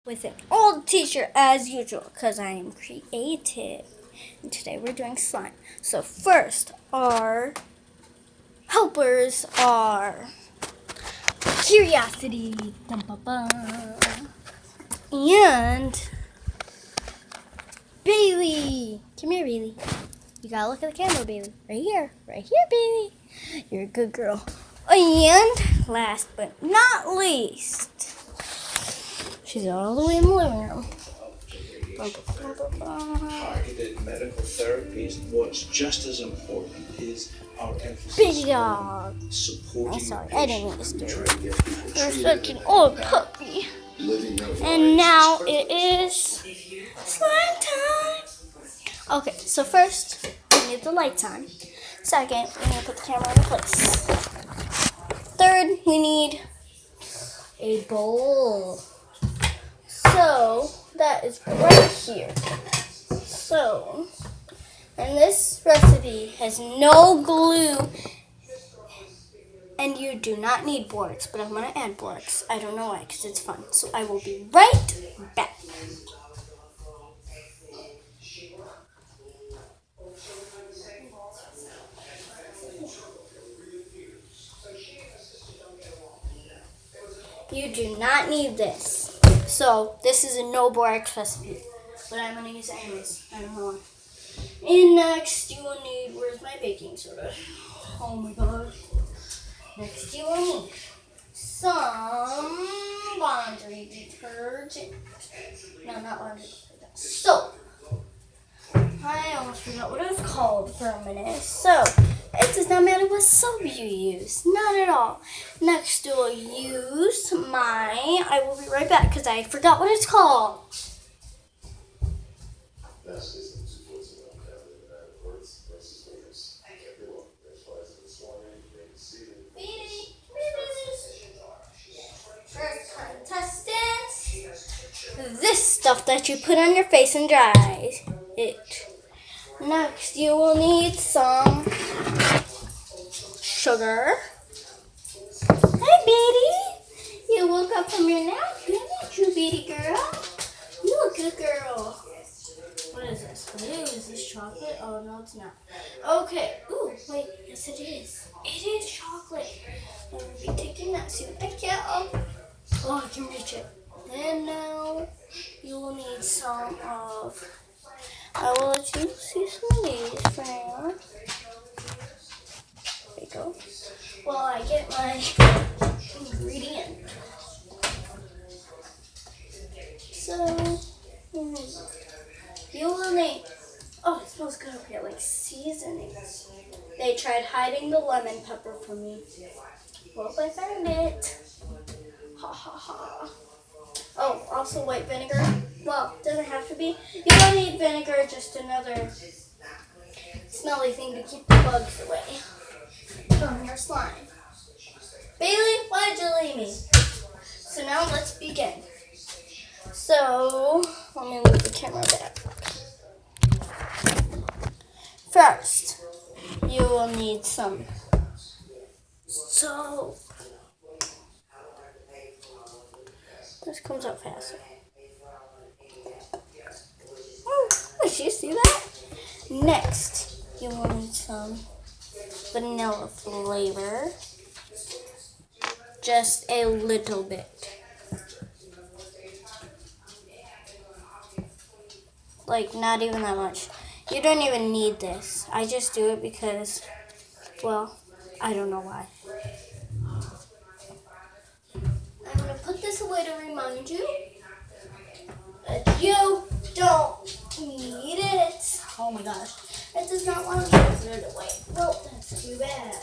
with an old t-shirt as usual because I am creative. And today we're doing slime. So first, our helpers are Curiosity, and Bailey. Come here, Bailey. You gotta look at the camera, Bailey. Right here, Bailey. You're a good girl. And last but not least, she's all the way in the living room. Targeted medical therapies. What's just as important is our emphasis Big dog. on supporting I'm sorry, the I didn't mean to patient. stir We try to get people You're treated such in an a old manner, puppy. living their And lives now as it is slime time. Okay, so first we need the lights on. Second, we need to put the camera in place. Third, we need a bowl. So that is right here. So, and this recipe has no glue, and you do not need borax, but I'm going to add borax. I don't know why, because it's fun. So I will be right back. You do not need this. So this is a no borax recipe, but I'm going to use it anyways. I don't know why. And next you will need, where's my baking soda? Oh my god. Next you will need some laundry detergent. No, not laundry detergent. Soap. I almost forgot what it was called for a minute. So, it does not matter what soap you use. Not at all. Next you will use I will be right back because I forgot what it's called. First contestant, this stuff that you put on your face and dries it. Next, you will need some sugar. Hi, Betty. You woke up from your nap. Good at you, Betty girl. You a good girl. What is this? Blue? Is this chocolate? Oh, no, it's not. Okay. Ooh, wait. Yes, it is. It is chocolate. I'm going to be taking that soon. I can't. Oh, I can reach it. And now you will need some of... I will let you see some of these for now. There you go. While I get my ingredient. So, you will need... Oh, it smells good up here, like seasonings. They tried hiding the lemon pepper from me. Well, I found it. Ha ha ha. Oh, also white vinegar. Well, doesn't have to be. You don't need vinegar, just another smelly thing to keep the bugs away from your slime. Bailey, why did you leave me? So now let's begin. So, let me move the camera back. First, you will need some soap. This comes out faster. Oh, did you see that? Next, you will need some vanilla flavor. Just a little bit. Like, not even that much. You don't even need this. I just do it because, well, I don't know why. I'm going to put this away to remind you that you don't need it. Oh my gosh. It does not want to put it away. Well, that's too bad.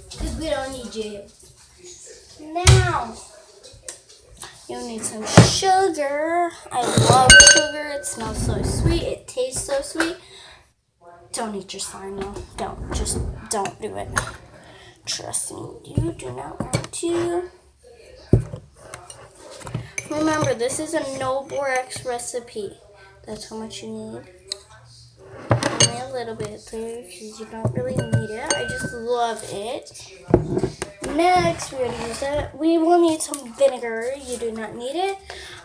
Because we don't need you. Now, you'll need some sugar. I love sugar. It smells so sweet. It tastes so sweet. Don't eat your slime though. Don't. Just don't do it. Trust me. You do not want to. Remember, this is a no borax recipe. That's how much you need. Only a little bit there because you don't really need it. I just love it. Next, we're gonna use that. We will need some vinegar. You do not need it.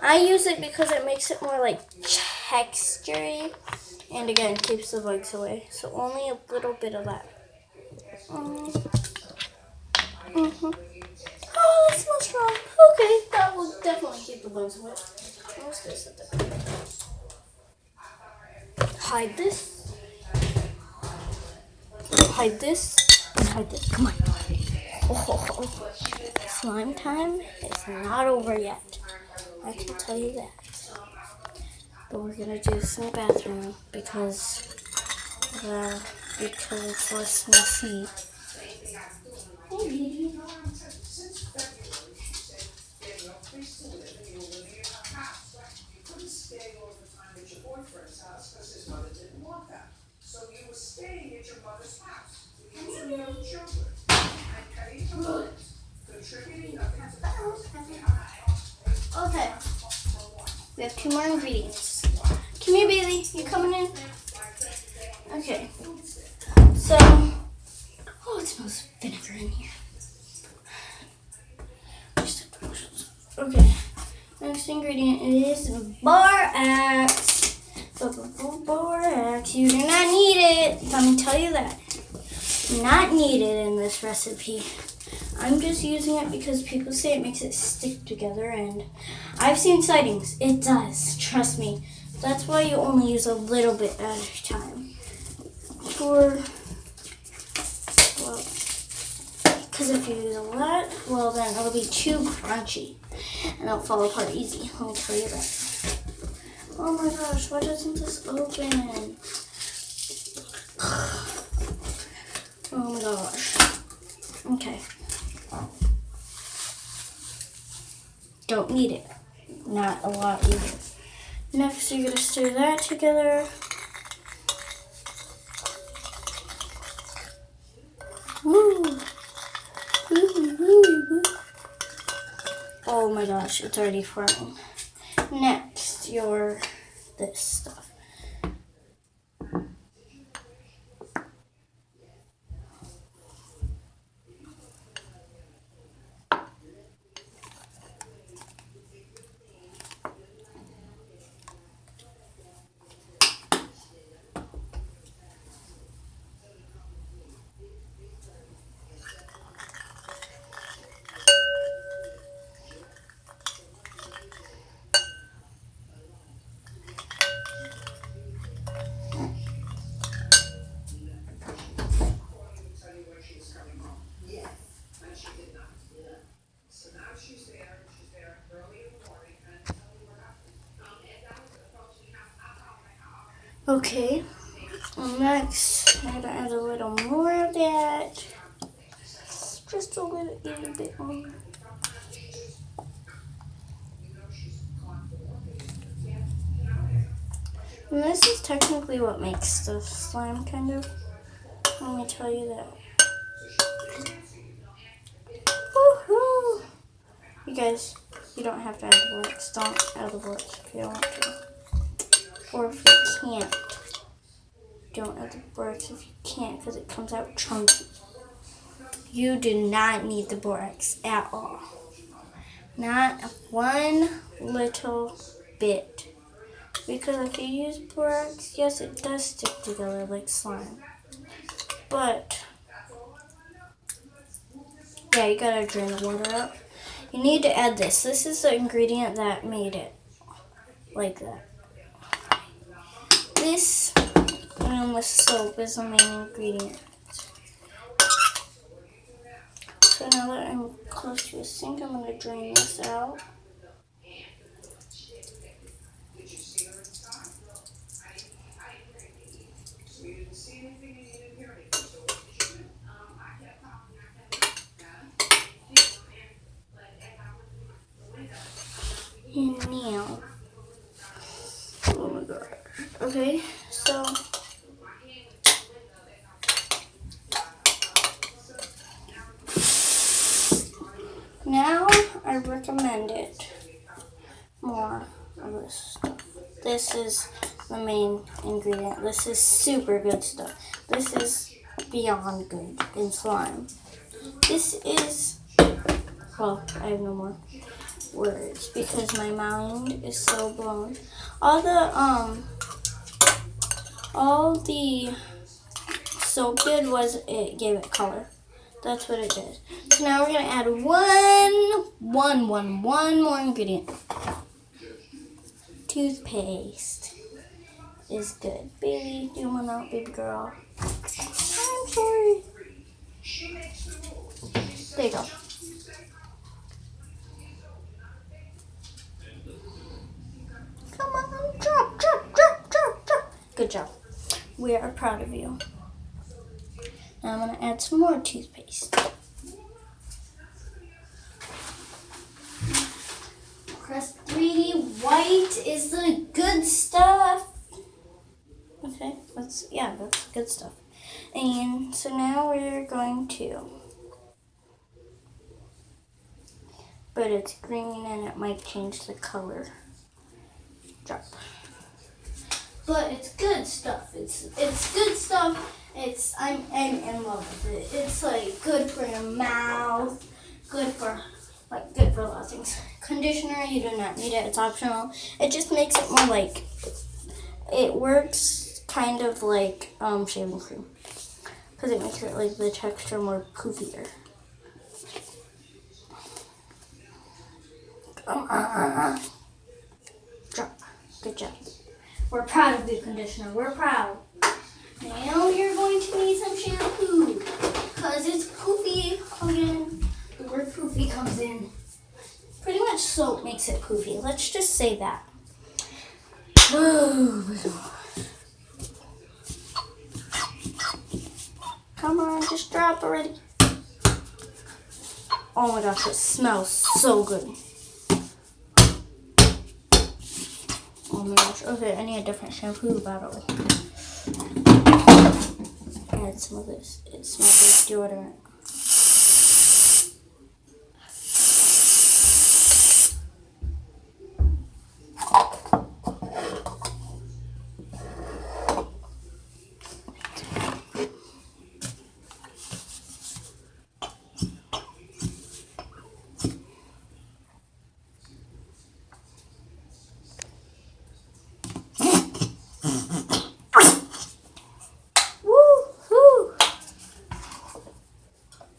I use it because it makes it more like textury, and again keeps the bugs away. So only a little bit of that. Oh, that smells strong. Okay, that will definitely keep the bugs away. Let's go set that. Hide this. Hide this. And hide this. Come on. Oh, slime time is not over yet. I can tell you that. But we're gonna do this in the bathroom because it's less messy. Okay. We have 2 more ingredients. Come here, Bailey. You coming in? Okay. So, oh, it smells vinegar in here. Okay. Next ingredient is borax. Borax. You do not need it. Let me tell you that. Not needed in this recipe. I'm just using it because people say it makes it stick together, and I've seen sightings. It does. Trust me. That's why you only use a little bit at a time. Because if you use a lot, well, then it'll be too crunchy and it'll fall apart easy. Let me tell you that. Oh my gosh, why doesn't this open? Oh my gosh. Okay. Don't need it. Not a lot either. Next, you're going to stir that together. Woo. Oh my gosh, it's already frying. Next, this stuff. Okay, and next I'm gonna add a little more of that. Just a little bit more. And this is technically what makes the slime, kind of. Let me tell you that. Woohoo! You guys, you don't have to add the works. Don't add the works if you don't want to. Or if you can't. Don't add the borax if you can't, because it comes out chunky. You do not need the borax at all. Not one little bit. Because if you use borax, yes, it does stick together like slime. But, yeah, you gotta drain the water out. You need to add this. This is the ingredient that made it like that. This and the soap is the main ingredient. So now that I'm close to a sink, I'm going to drain this out. And now, oh my gosh. Okay, so now I recommend it more of this stuff. This is the main ingredient. This is super good stuff. This is beyond good in slime. This is, well, I have no more words because my mind is so blown. All the soap did was it gave it color. That's what it did. So now we're gonna add one more ingredient. Toothpaste is good. Baby, do you want out, baby girl? I'm sorry. There you go. Come on, drop. Good job. We are proud of you. Now I'm going to add some more toothpaste. Crest 3D white is the good stuff. Okay, that's good stuff. And so now we're going to, but it's green and it might change the color. Drop. But it's good stuff. It's good stuff. I'm in love with it. It's like good for your mouth, good for a lot of things. Conditioner, you do not need it. It's optional. It just makes it more like, it works kind of like shaving cream because it makes it like the texture more poofier. Come on. Drop. Good job. We're proud of the conditioner. We're proud. Now you're going to need some shampoo because it's poofy again. The word poofy comes in. Pretty much soap makes it poofy. Let's just say that. Come on, just drop already. Oh my gosh, it smells so good. Oh my gosh. Okay, I need a different shampoo bottle. Add some of this. It smells like deodorant.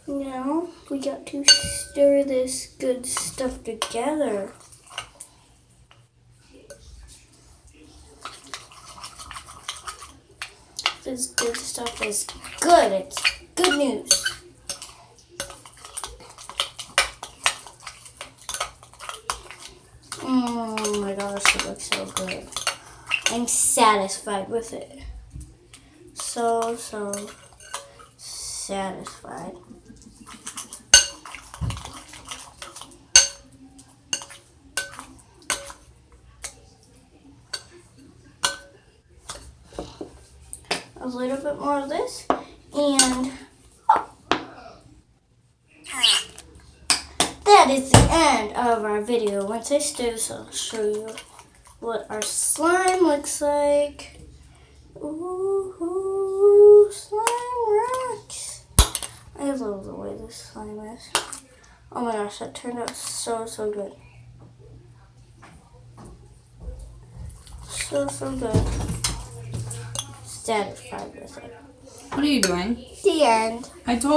Now we got to stir this good stuff together. This good stuff is good. It's good news. Oh my gosh, it looks so good. I'm satisfied with it. So satisfied. A little bit more of this, and that is the end of our video. Once I stir this, I'll show you what our slime looks like. Ooh, slime rocks. I love the way this slime is. Oh my gosh, that turned out so good. So good. Satisfied with it. What are you doing? The end. I told